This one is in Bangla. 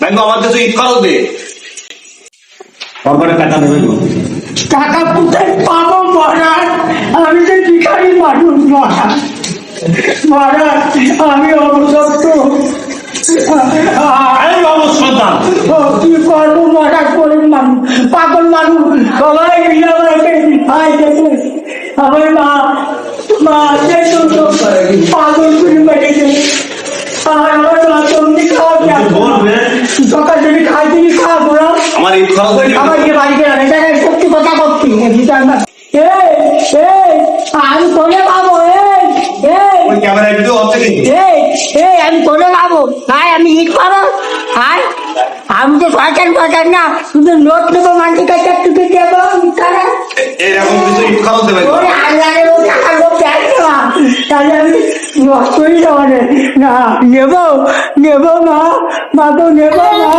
আমার কিছু ঈদ খরচ দে। টাকা দেবে টাকা কোথায় পাবো মহারাজ? আমি তো ভিখারি মানুষ মহারাজ। মহারাজ আমি অবসত্য, কি করবো মহারাজ? গরিব মানুষ, পাগল মানুষ, সবাই মিলে আমাকে খাই গেছে। আমার মা পাগল করে বেড়েছে। আর আমার মা তুমি খাওয়া সকাল যদি খাই তুমি খাবো না। আমার ঈদ খরচ আমার যে বাড়িতে সত্যি কথা করছি। আমি কোনে পাবো? ক্যামেরা ভিডিও হচ্ছে কিন্তু আমি কোনে পাবো? ভাই আমি ঈদ পাবো? আমি তো সরকার না, শুধু নোট নেবো মানুষের কাছে একটু দেবো। এরকম কিছু ঈদ খরচ দেবে তাহলে আমি নষ্টই যাবে না। নেবো মা তো নেবো মা।